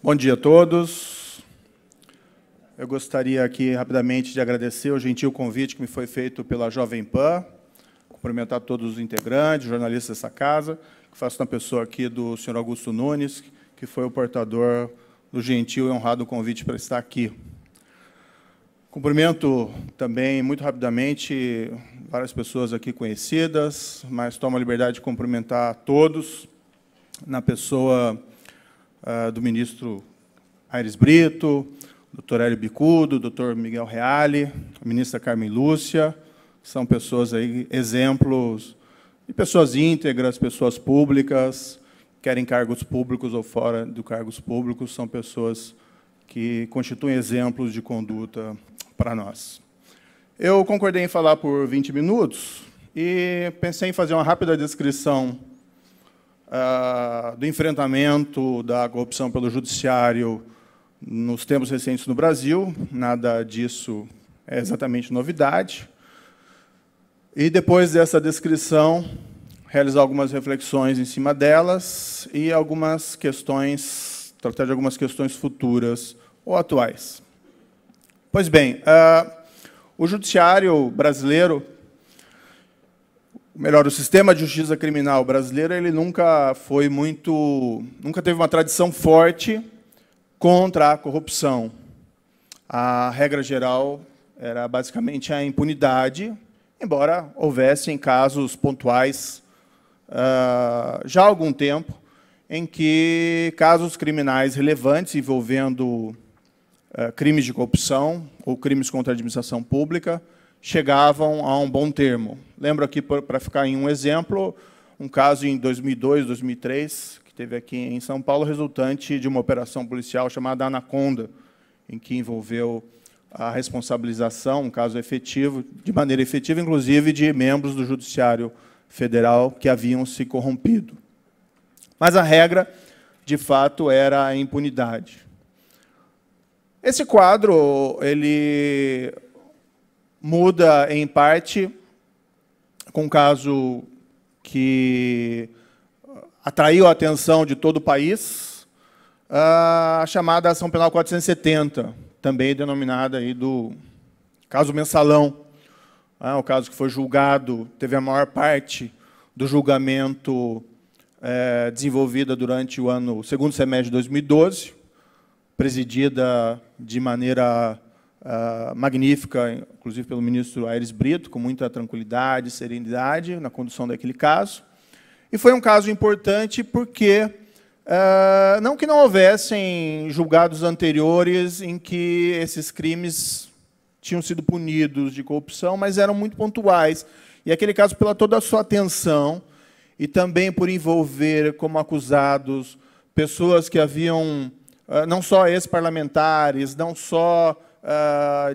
Bom dia a todos. Eu gostaria aqui rapidamente de agradecer o gentil convite que me foi feito pela Jovem Pan, cumprimentar todos os integrantes, jornalistas dessa casa, que faço na pessoa aqui do senhor Augusto Nunes, que foi o portador do gentil e honrado convite para estar aqui. Cumprimento também, muito rapidamente, várias pessoas aqui conhecidas, mas tomo a liberdade de cumprimentar a todos, na pessoa do ministro Aires Brito, doutor Hélio Bicudo, doutor Miguel Reale, a ministra Carmen Lúcia, que são pessoas aí, exemplos de pessoas íntegras, pessoas públicas, querem cargos públicos ou fora de cargos públicos, são pessoas que constituem exemplos de conduta para nós. Eu concordei em falar por 20 minutos e pensei em fazer uma rápida descrição do enfrentamento da corrupção pelo judiciário nos tempos recentes no Brasil. Nada disso é exatamente novidade. E, depois dessa descrição, realizar algumas reflexões em cima delas e algumas questões, tratar de algumas questões futuras ou atuais. Pois bem, o judiciário brasileiro, melhor, o sistema de justiça criminal brasileiro, ele nunca teve uma tradição forte contra a corrupção. A regra geral era basicamente a impunidade, embora houvessem casos pontuais já há algum tempo em que casos criminais relevantes envolvendo crimes de corrupção ou crimes contra a administração pública chegavam a um bom termo. Lembro aqui, para ficar em um exemplo, um caso em 2002, 2003, que teve aqui em São Paulo, resultante de uma operação policial chamada Anaconda, em que envolveu a responsabilização, um caso efetivo, de maneira efetiva, inclusive, de membros do Judiciário Federal que haviam se corrompido. Mas a regra, de fato, era a impunidade. Esse quadro, ele muda, em parte, com um caso que atraiu a atenção de todo o país, a chamada Ação Penal 470, também denominada aí do caso Mensalão. O caso que foi julgado, teve a maior parte do julgamento desenvolvida durante o segundo semestre de 2012, presidida de maneira magnífica, inclusive pelo ministro Aires Brito, com muita tranquilidade e serenidade na condução daquele caso. E foi um caso importante porque, não que não houvessem julgados anteriores em que esses crimes tinham sido punidos de corrupção, mas eram muito pontuais. E aquele caso, pela toda a sua atenção, e também por envolver como acusados pessoas que haviam, não só ex-parlamentares, não só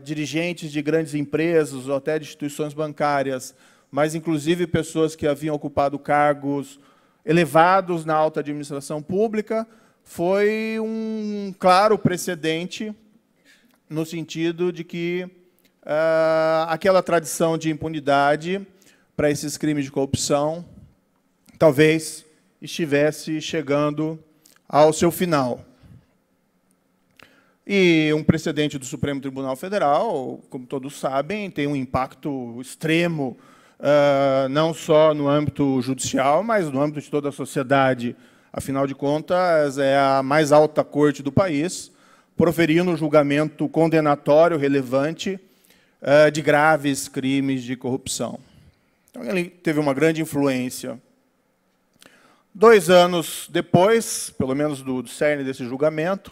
dirigentes de grandes empresas ou até de instituições bancárias, mas, inclusive, pessoas que haviam ocupado cargos elevados na alta administração pública, foi um claro precedente no sentido de que aquela tradição de impunidade para esses crimes de corrupção talvez estivesse chegando ao seu final. E um precedente do Supremo Tribunal Federal, como todos sabem, tem um impacto extremo, não só no âmbito judicial, mas no âmbito de toda a sociedade. Afinal de contas, é a mais alta corte do país, proferindo um julgamento condenatório relevante de graves crimes de corrupção. Então, ele teve uma grande influência. 2 anos depois, pelo menos do cerne desse julgamento,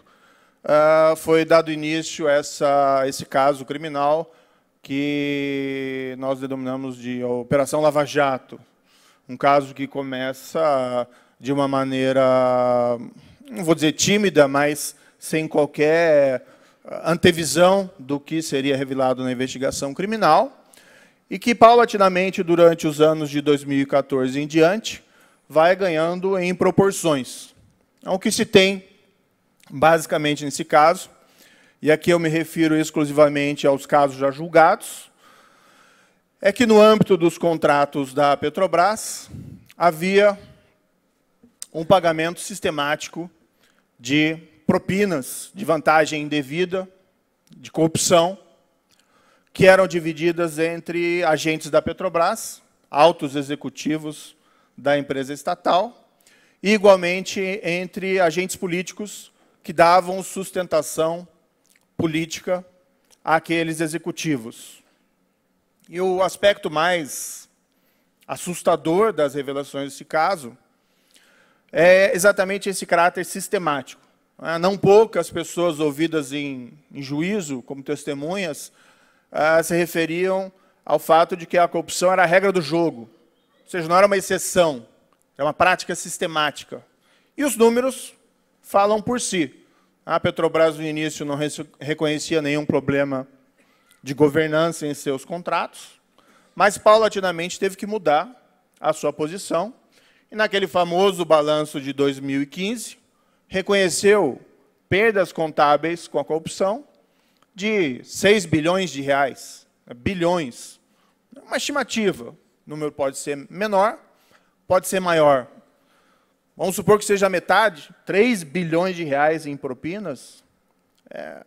foi dado início a esse caso criminal que nós denominamos de Operação Lava Jato. Um caso que começa de uma maneira, não vou dizer tímida, mas sem qualquer antevisão do que seria revelado na investigação criminal, e que, paulatinamente, durante os anos de 2014 em diante, vai ganhando em proporções. O que se tem, basicamente, nesse caso, e aqui eu me refiro exclusivamente aos casos já julgados, é que, no âmbito dos contratos da Petrobras, havia um pagamento sistemático de propinas de vantagem indevida, de corrupção, que eram divididas entre agentes da Petrobras, altos executivos da empresa estatal, e, igualmente, entre agentes políticos que davam sustentação política àqueles executivos. E o aspecto mais assustador das revelações desse caso é exatamente esse caráter sistemático. Não poucas pessoas ouvidas em juízo, como testemunhas, se referiam ao fato de que a corrupção era a regra do jogo, ou seja, não era uma exceção, era uma prática sistemática. E os números falam por si. A Petrobras, no início, não reconhecia nenhum problema de governança em seus contratos, mas, paulatinamente, teve que mudar a sua posição. E, naquele famoso balanço de 2015, reconheceu perdas contábeis com a corrupção de 6 bilhões de reais. Bilhões. Uma estimativa. O número pode ser menor, pode ser maior. Vamos supor que seja metade, 3 bilhões de reais em propinas, é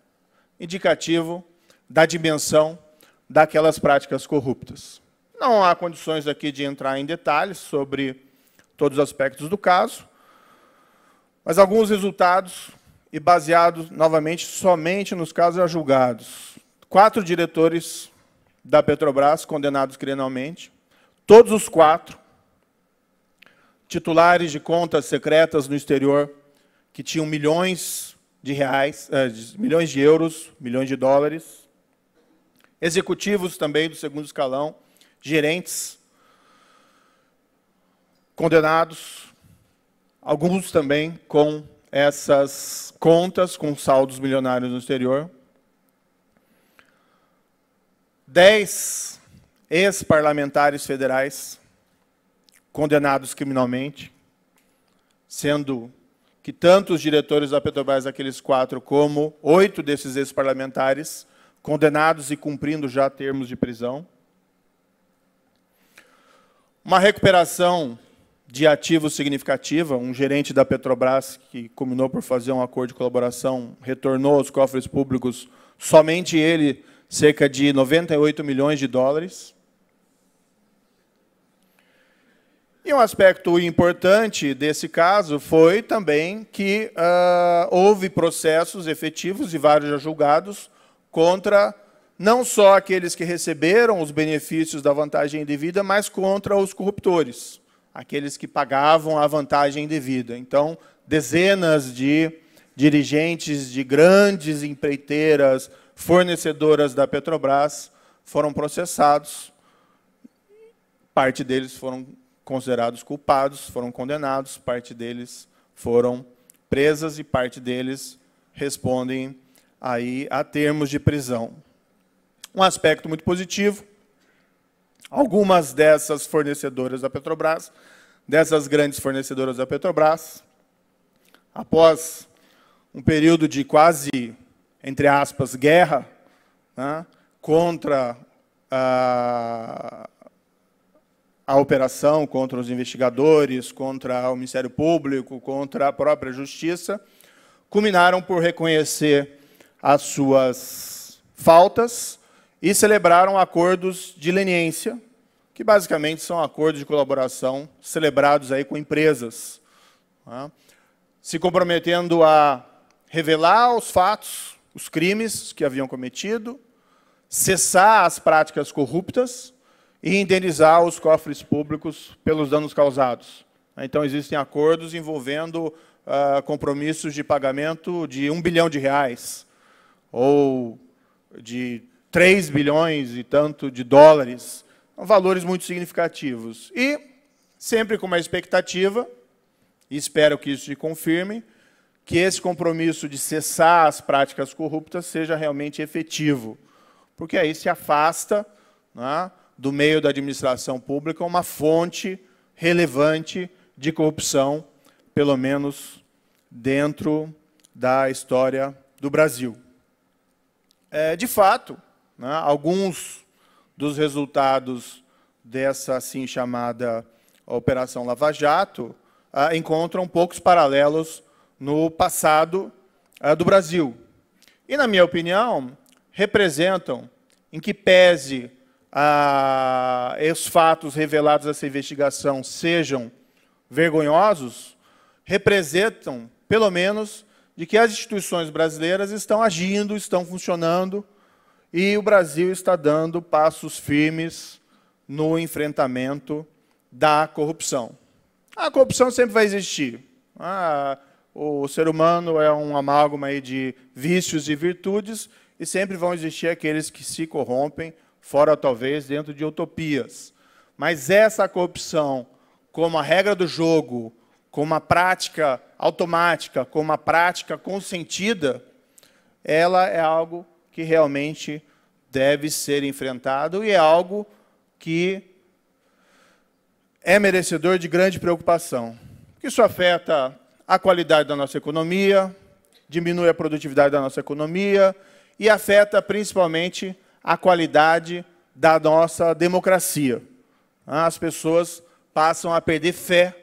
indicativo da dimensão daquelas práticas corruptas. Não há condições aqui de entrar em detalhes sobre todos os aspectos do caso, mas alguns resultados, e baseados, novamente, somente nos casos já julgados. 4 diretores da Petrobras condenados criminalmente, todos os 4 titulares de contas secretas no exterior que tinham milhões de reais, milhões de euros, milhões de dólares, executivos também do segundo escalão, gerentes condenados, alguns também com essas contas, com saldos milionários no exterior. 10 ex-parlamentares federais condenados criminalmente, sendo que tanto os diretores da Petrobras, aqueles 4, como 8 desses ex-parlamentares, condenados e cumprindo já termos de prisão. Uma recuperação de ativos significativa, um gerente da Petrobras, que culminou por fazer um acordo de colaboração, retornou aos cofres públicos, somente ele, cerca de 98 milhões de dólares. E um aspecto importante desse caso foi também que houve processos efetivos, e vários já julgados, contra não só aqueles que receberam os benefícios da vantagem indevida, mas contra os corruptores, aqueles que pagavam a vantagem indevida. Então, dezenas de dirigentes de grandes empreiteiras, fornecedoras da Petrobras, foram processados. Parte deles foram considerados culpados, foram condenados, parte deles foram presas e parte deles respondem aí a termos de prisão. Um aspecto muito positivo, algumas dessas fornecedoras da Petrobras, dessas grandes fornecedoras da Petrobras, após um período de quase, entre aspas, guerra, né, contra a operação, contra os investigadores, contra o Ministério Público, contra a própria Justiça, culminaram por reconhecer as suas faltas e celebraram acordos de leniência, que basicamente são acordos de colaboração celebrados aí com empresas, né, se comprometendo a revelar os fatos, os crimes que haviam cometido, cessar as práticas corruptas e indenizar os cofres públicos pelos danos causados. Então, existem acordos envolvendo compromissos de pagamento de 1 bilhão de reais, ou de 3 bilhões e tanto de dólares, valores muito significativos. E, sempre com uma expectativa, e espero que isso se confirme, que esse compromisso de cessar as práticas corruptas seja realmente efetivo, porque aí se afasta, né, do meio da administração pública uma fonte relevante de corrupção, pelo menos dentro da história do Brasil. De fato, né, alguns dos resultados dessa assim chamada Operação Lava Jato encontram poucos paralelos no passado do Brasil. E, na minha opinião, representam, em que pese os fatos revelados nessa investigação sejam vergonhosos, representam, pelo menos, de que as instituições brasileiras estão agindo, estão funcionando, e o Brasil está dando passos firmes no enfrentamento da corrupção. A corrupção sempre vai existir. O ser humano é um amálgama aí de vícios e virtudes, e sempre vão existir aqueles que se corrompem, fora talvez dentro de utopias. Mas essa corrupção, como a regra do jogo, como uma prática automática, como uma prática consentida, ela é algo que realmente deve ser enfrentado e é algo que é merecedor de grande preocupação. Isso afeta a qualidade da nossa economia, diminui a produtividade da nossa economia e afeta principalmente a qualidade da nossa democracia. As pessoas passam a perder fé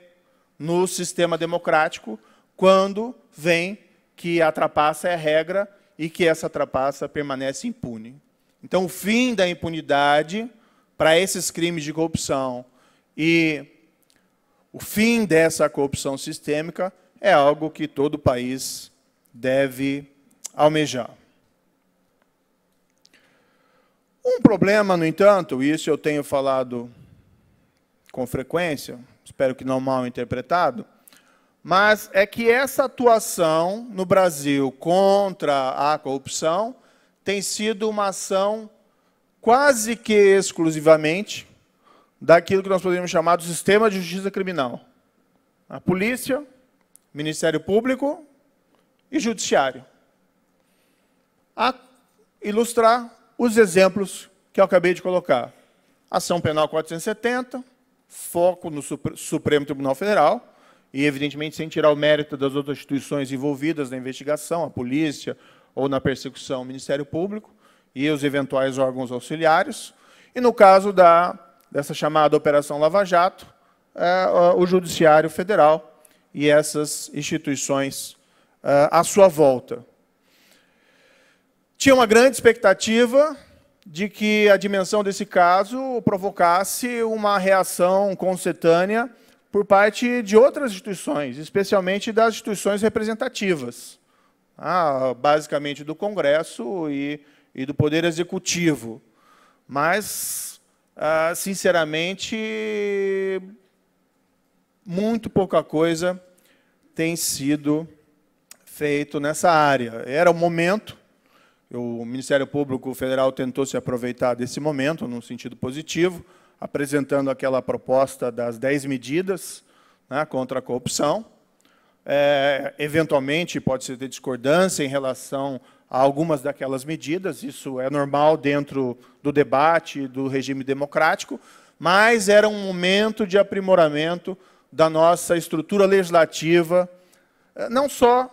no sistema democrático quando veem que a trapaça é a regra e que essa trapaça permanece impune. Então, o fim da impunidade para esses crimes de corrupção e o fim dessa corrupção sistêmica é algo que todo país deve almejar. Um problema, no entanto, e isso eu tenho falado com frequência, espero que não mal interpretado, mas é que essa atuação no Brasil contra a corrupção tem sido uma ação quase que exclusivamente daquilo que nós poderíamos chamar do sistema de justiça criminal. A polícia, Ministério Público e Judiciário. A ilustrar os exemplos que eu acabei de colocar. Ação Penal 470, foco no Supremo Tribunal Federal, e, evidentemente, sem tirar o mérito das outras instituições envolvidas na investigação, a polícia ou na persecução, o Ministério Público e os eventuais órgãos auxiliares. E, no caso dessa chamada Operação Lava Jato, o Judiciário Federal e essas instituições à sua volta. Tinha uma grande expectativa de que a dimensão desse caso provocasse uma reação concetânea por parte de outras instituições, especialmente das instituições representativas, basicamente do Congresso e do Poder Executivo. Mas, sinceramente, muito pouca coisa tem sido feito nessa área. Era o momento, o Ministério Público Federal tentou se aproveitar desse momento, num sentido positivo, apresentando aquela proposta das 10 medidas, né, contra a corrupção. Eventualmente, pode-se ter discordância em relação a algumas daquelas medidas, isso é normal dentro do debate do regime democrático, mas era um momento de aprimoramento da nossa estrutura legislativa, não só,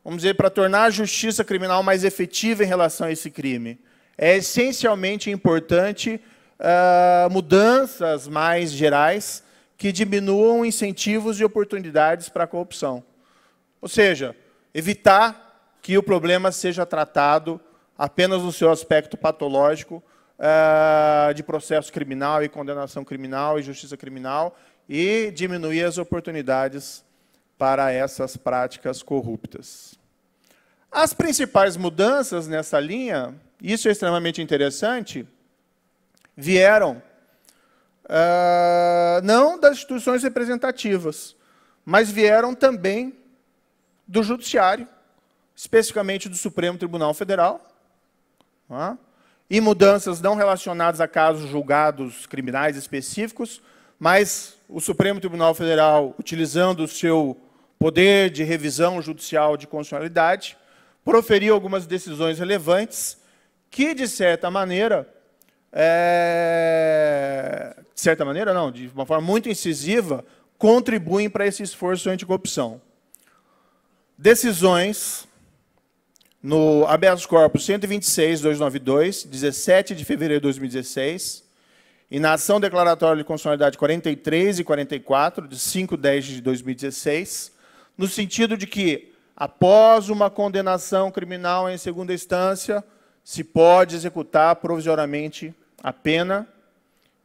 vamos dizer, para tornar a justiça criminal mais efetiva em relação a esse crime. É essencialmente importante mudanças mais gerais que diminuam incentivos e oportunidades para a corrupção. Ou seja, evitar que o problema seja tratado apenas no seu aspecto patológico de processo criminal e condenação criminal e justiça criminal e diminuir as oportunidades para essas práticas corruptas. As principais mudanças nessa linha, isso é extremamente interessante, vieram não das instituições representativas, mas vieram também do Judiciário, especificamente do Supremo Tribunal Federal, e mudanças não relacionadas a casos julgados criminais específicos, mas o Supremo Tribunal Federal, utilizando o seu poder de revisão judicial de constitucionalidade, proferiu algumas decisões relevantes que, de certa maneira não, de uma forma muito incisiva, contribuem para esse esforço anticorrupção. Decisões no habeas corpus 126.292, 17 de fevereiro de 2016, e na ação declaratória de constitucionalidade 43 e 44, de 5/10 de 2016, no sentido de que após uma condenação criminal em segunda instância, se pode executar provisoriamente a pena,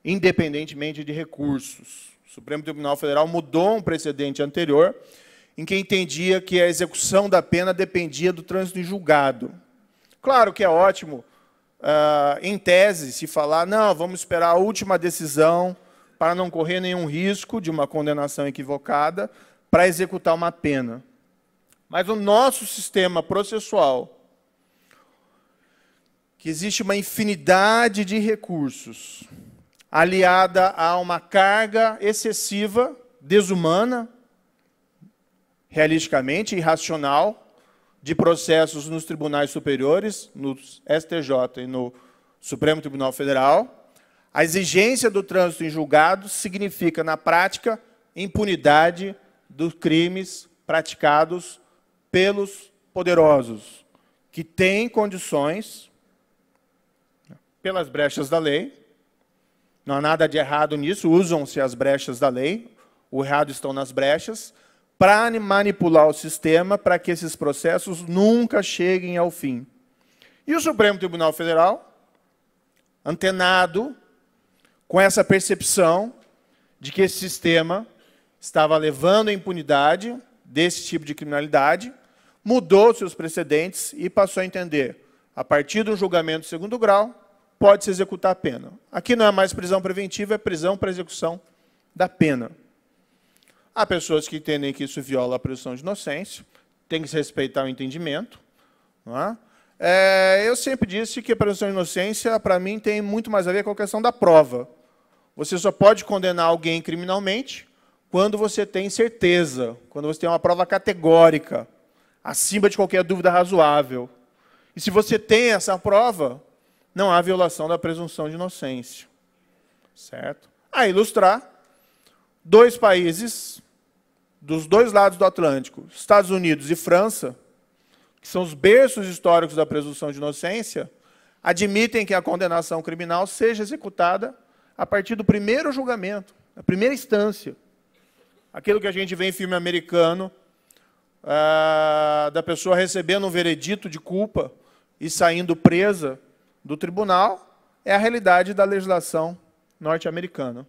independentemente de recursos. O Supremo Tribunal Federal mudou um precedente anterior, em que entendia que a execução da pena dependia do trânsito em julgado. Claro que é ótimo, em tese, se falar, não, vamos esperar a última decisão para não correr nenhum risco de uma condenação equivocada para executar uma pena. Mas o nosso sistema processual, que existe uma infinidade de recursos, aliada a uma carga excessiva, desumana, realisticamente irracional, de processos nos tribunais superiores, no STJ e no Supremo Tribunal Federal, a exigência do trânsito em julgado significa, na prática, impunidade dos crimes praticados pelos poderosos, que têm condições, pelas brechas da lei, não há nada de errado nisso, usam-se as brechas da lei, o errado estão nas brechas, para manipular o sistema para que esses processos nunca cheguem ao fim. E o Supremo Tribunal Federal, antenado com essa percepção de que esse sistema estava levando à impunidade desse tipo de criminalidade, mudou seus precedentes e passou a entender, a partir do julgamento de segundo grau, pode-se executar a pena. Aqui não é mais prisão preventiva, é prisão para execução da pena. Há pessoas que entendem que isso viola a presunção de inocência, tem que se respeitar o entendimento. Não é? Eu sempre disse que a presunção de inocência, para mim, tem muito mais a ver com a questão da prova. Você só pode condenar alguém criminalmente quando você tem certeza, quando você tem uma prova categórica, acima de qualquer dúvida razoável. E se você tem essa prova, não há violação da presunção de inocência. Certo? A ilustrar, dois países dos dois lados do Atlântico, Estados Unidos e França, que são os berços históricos da presunção de inocência, admitem que a condenação criminal seja executada a partir do primeiro julgamento, a primeira instância. Aquilo que a gente vê em filme americano, da pessoa recebendo um veredito de culpa e saindo presa do tribunal, é a realidade da legislação norte-americana.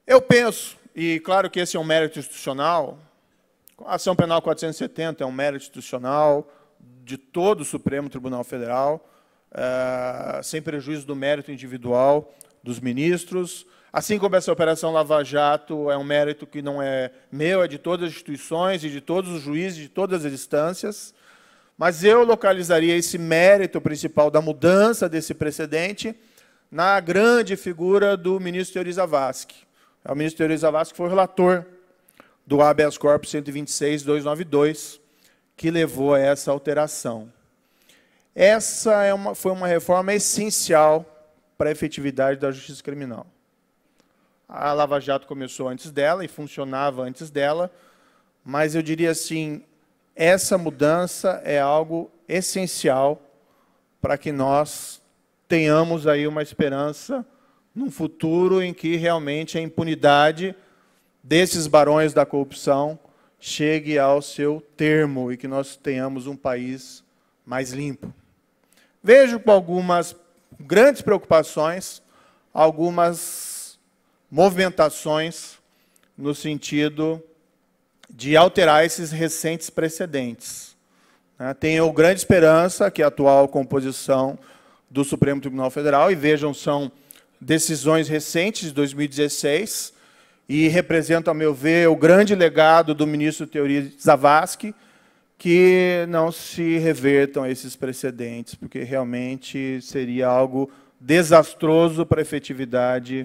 Eu penso, e claro que esse é um mérito institucional, a ação penal 470 é um mérito institucional de todo o Supremo Tribunal Federal, sem prejuízo do mérito individual dos ministros, assim como essa Operação Lava Jato é um mérito que não é meu, é de todas as instituições e de todos os juízes, de todas as instâncias, mas eu localizaria esse mérito principal da mudança desse precedente na grande figura do ministro Teori Zavascki. O ministro Teori Zavascki foi o relator do habeas corpus 126.292, que levou a essa alteração. Essa foi uma reforma essencial para a efetividade da justiça criminal. A Lava Jato começou antes dela e funcionava antes dela, mas eu diria assim, essa mudança é algo essencial para que nós tenhamos aí uma esperança num futuro em que realmente a impunidade desses barões da corrupção chegue ao seu termo e que nós tenhamos um país mais limpo. Vejo com algumas grandes preocupações, algumas movimentações no sentido de alterar esses recentes precedentes. Tenho grande esperança que a atual composição do Supremo Tribunal Federal, e vejam, são decisões recentes, de 2016, e representam, a meu ver, o grande legado do ministro Teori Zavascki, que não se revertam esses precedentes, porque realmente seria algo desastroso para a efetividade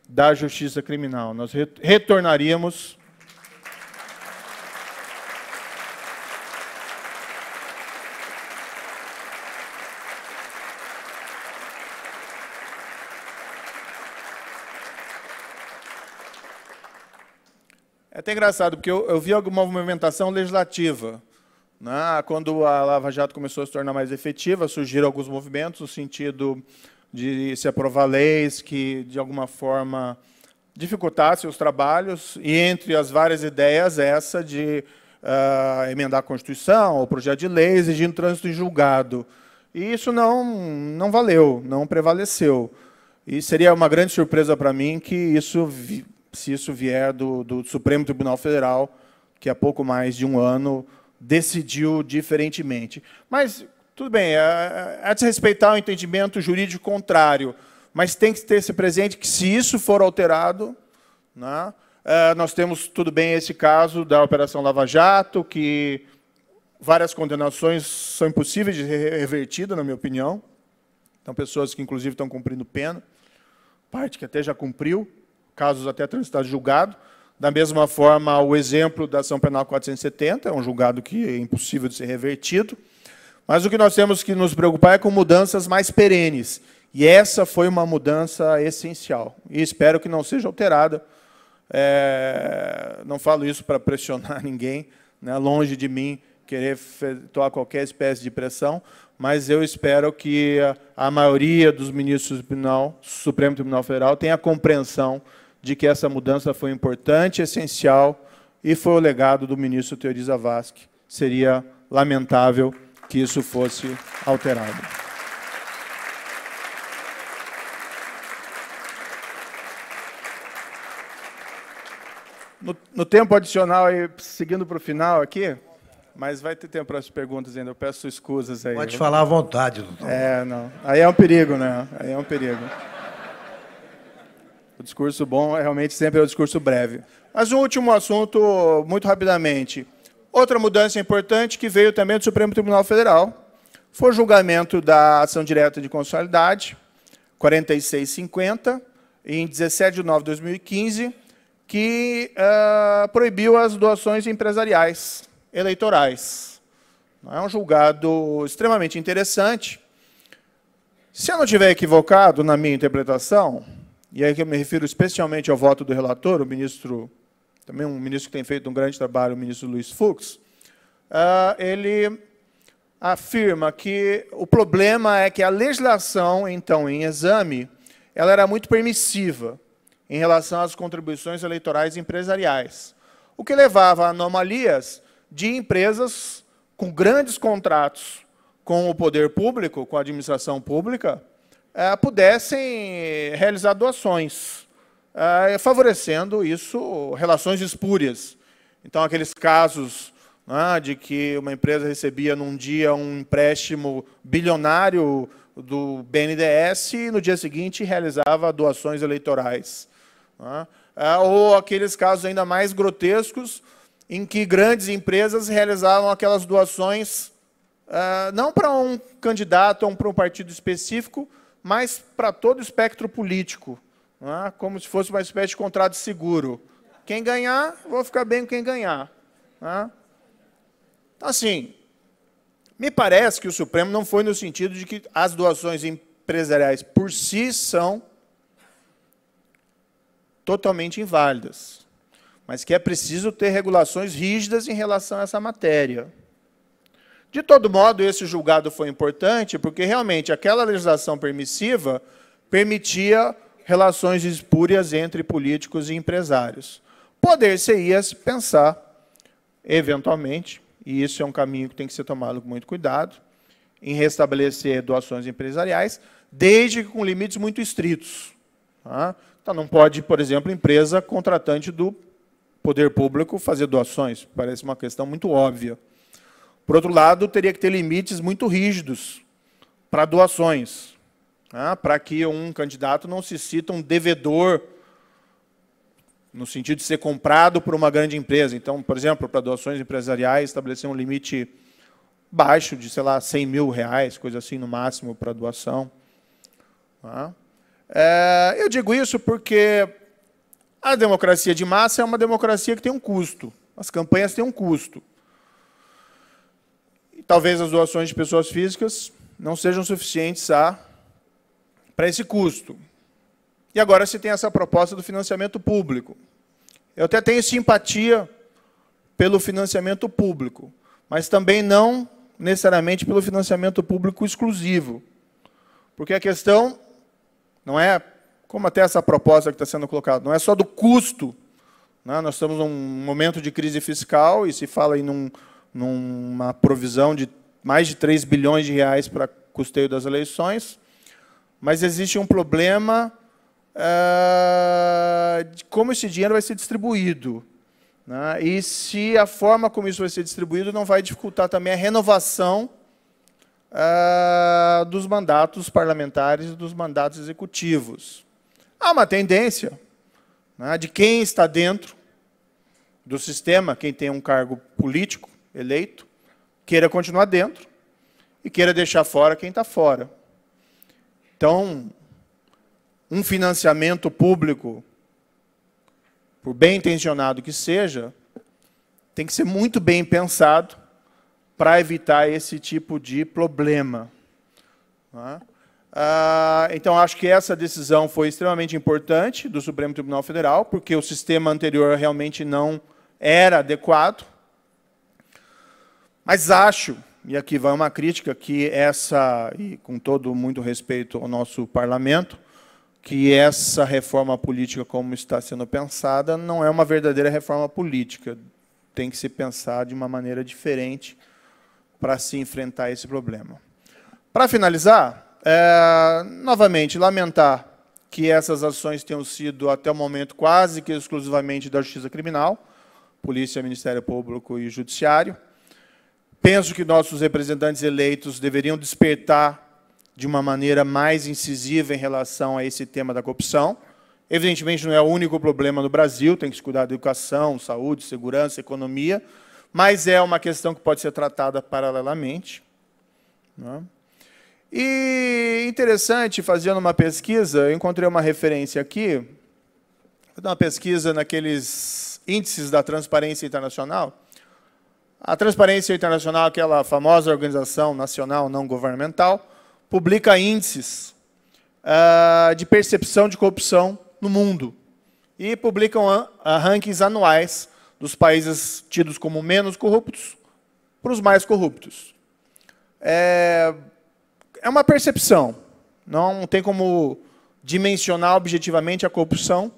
da justiça criminal. Nós retornaríamos É até engraçado, porque eu vi alguma movimentação legislativa. Quando a Lava Jato começou a se tornar mais efetiva, surgiram alguns movimentos no sentido de se aprovar leis que, de alguma forma, dificultassem os trabalhos, e entre as várias ideias, essa de emendar a Constituição, ou projeto de lei exigindo trânsito em julgado. E isso não valeu, não prevaleceu. E seria uma grande surpresa para mim que isso, se isso vier do Supremo Tribunal Federal, que há pouco mais de um ano decidiu diferentemente. Mas, tudo bem, é de se respeitar o entendimento jurídico contrário, mas tem que ter esse presente que, se isso for alterado, né, nós temos, tudo bem, esse caso da Operação Lava Jato, que várias condenações são impossíveis de ser revertidas, na minha opinião. Então, pessoas que, inclusive, estão cumprindo pena, parte que até já cumpriu, casos até transitados julgado. Da mesma forma, o exemplo da ação penal 470, é um julgado que é impossível de ser revertido. Mas o que nós temos que nos preocupar é com mudanças mais perenes. E essa foi uma mudança essencial. E espero que não seja alterada. Não falo isso para pressionar ninguém, né? Longe de mim querer efetuar qualquer espécie de pressão, mas eu espero que a maioria dos ministros do Supremo Tribunal Federal tenha a compreensão de que essa mudança foi importante, essencial, e foi o legado do ministro Teori Zavascki. Seria lamentável que isso fosse alterado. No tempo adicional, seguindo para o final aqui, mas vai ter tempo para as perguntas ainda, eu peço escusas aí. Pode falar à vontade, doutor. Não. Aí é um perigo, né? Aí é um perigo. O discurso bom realmente sempre é o discurso breve. Mas um último assunto, muito rapidamente. Outra mudança importante que veio também do Supremo Tribunal Federal foi o julgamento da ação direta de constitucionalidade, 4650, em 17 de nove de 2015, que proibiu as doações empresariais eleitorais. É um julgado extremamente interessante. Se eu não estiver equivocado na minha interpretação, e aí que eu me refiro especialmente ao voto do relator, o ministro, também um ministro que tem feito um grande trabalho, o ministro Luiz Fux, ele afirma que o problema é que a legislação, então, em exame, ela era muito permissiva em relação às contribuições eleitorais empresariais, o que levava a anomalias de empresas com grandes contratos com o poder público, com a administração pública, pudessem realizar doações, favorecendo isso relações espúrias. Então, aqueles casos de que uma empresa recebia num dia um empréstimo bilionário do BNDES e no dia seguinte realizava doações eleitorais. Ou aqueles casos ainda mais grotescos em que grandes empresas realizavam aquelas doações não para um candidato ou para um partido específico, mas para todo o espectro político, como se fosse uma espécie de contrato seguro. Quem ganhar, vou ficar bem com quem ganhar. Então, assim, me parece que o Supremo não foi no sentido de que as doações empresariais por si são totalmente inválidas, mas que é preciso ter regulações rígidas em relação a essa matéria. De todo modo, esse julgado foi importante, porque realmente aquela legislação permissiva permitia relações espúrias entre políticos e empresários. Poder-se-ia se pensar, eventualmente, e isso é um caminho que tem que ser tomado com muito cuidado, em restabelecer doações empresariais, desde que com limites muito estritos. Então, não pode, por exemplo, empresa contratante do poder público fazer doações. Parece uma questão muito óbvia. Por outro lado, teria que ter limites muito rígidos para doações, para que um candidato não se sinta um devedor, no sentido de ser comprado por uma grande empresa. Então, por exemplo, para doações empresariais, estabelecer um limite baixo de, sei lá, R$100 mil, coisa assim, no máximo, para doação. Eu digo isso porque a democracia de massa é uma democracia que tem um custo. As campanhas têm um custo. E talvez as doações de pessoas físicas não sejam suficientes para esse custo. E agora se tem essa proposta do financiamento público. Eu até tenho simpatia pelo financiamento público, mas também não necessariamente pelo financiamento público exclusivo. Porque a questão não é, como até essa proposta que está sendo colocada, não é só do custo, né? Nós estamos num momento de crise fiscal e se fala em numa provisão de mais de 3 bilhões de reais para custeio das eleições, mas existe um problema de como esse dinheiro vai ser distribuído, né? E se a forma como isso vai ser distribuído não vai dificultar também a renovação dos mandatos parlamentares e dos mandatos executivos. Há uma tendência, né, de quem está dentro do sistema, quem tem um cargo político eleito, queira continuar dentro e queira deixar fora quem está fora. Então, um financiamento público, por bem intencionado que seja, tem que ser muito bem pensado para evitar esse tipo de problema. Então, acho que essa decisão foi extremamente importante do Supremo Tribunal Federal, porque o sistema anterior realmente não era adequado. Mas acho, e aqui vai uma crítica, que essa, e com todo muito respeito ao nosso parlamento, que essa reforma política, como está sendo pensada, não é uma verdadeira reforma política. Tem que se pensar de uma maneira diferente para se enfrentar esse problema. Para finalizar, novamente, lamentar que essas ações tenham sido, até o momento, quase que exclusivamente da Justiça Criminal, Polícia, Ministério Público e Judiciário. Penso que nossos representantes eleitos deveriam despertar de uma maneira mais incisiva em relação a esse tema da corrupção. Evidentemente, não é o único problema no Brasil, tem que se cuidar da educação, saúde, segurança, economia, mas é uma questão que pode ser tratada paralelamente, né? E interessante, fazendo uma pesquisa, eu encontrei uma referência aqui, uma pesquisa naqueles índices da Transparência Internacional. A Transparência Internacional, aquela famosa organização nacional não governamental, publica índices de percepção de corrupção no mundo e publicam rankings anuais dos países tidos como menos corruptos para os mais corruptos. É uma percepção, não tem como dimensionar objetivamente a corrupção,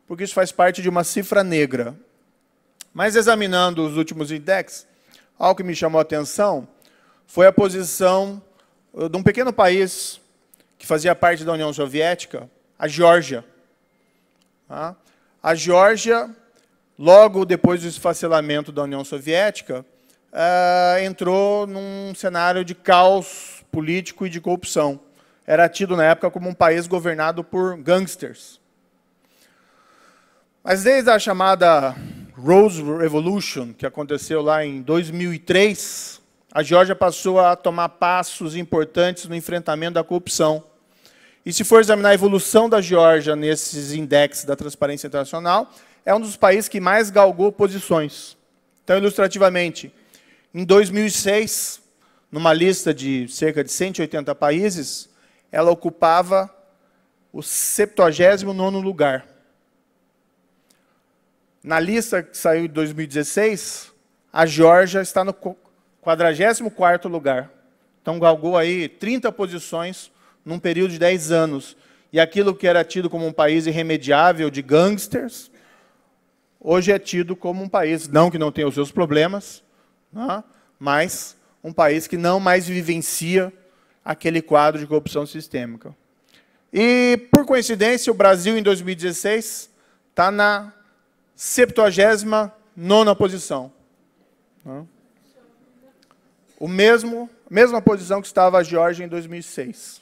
porque isso faz parte de uma cifra negra. Mas, examinando os últimos índices, algo que me chamou a atenção foi a posição de um pequeno país que fazia parte da União Soviética, a Geórgia. A Geórgia, logo depois do esfacelamento da União Soviética, entrou num cenário de caos político e de corrupção. Era tido, na época, como um país governado por gangsters. Mas desde a chamada Rose Revolution, que aconteceu lá em 2003, a Geórgia passou a tomar passos importantes no enfrentamento da corrupção. E se for examinar a evolução da Geórgia nesses índices da Transparência Internacional, é um dos países que mais galgou posições. Então, ilustrativamente, em 2006, numa lista de cerca de 180 países, ela ocupava o 79º lugar. Na lista que saiu em 2016, a Geórgia está no 44º lugar. Então, galgou aí 30 posições num período de 10 anos. E aquilo que era tido como um país irremediável de gangsters, hoje é tido como um país, não que não tenha os seus problemas, né, mas um país que não mais vivencia aquele quadro de corrupção sistêmica. E, por coincidência, o Brasil, em 2016, está na 79ª posição. Mesma posição que estava a Geórgia em 2006.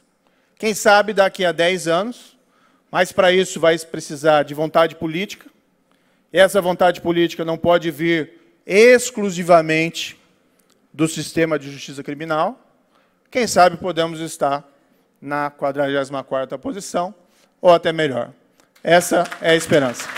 Quem sabe daqui a 10 anos, mas para isso vai precisar de vontade política. E essa vontade política não pode vir exclusivamente do sistema de justiça criminal. Quem sabe podemos estar na 44ª posição, ou até melhor. Essa é a esperança.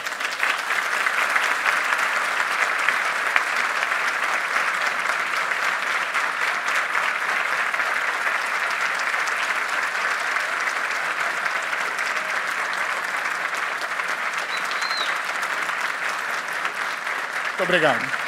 Muito obrigado.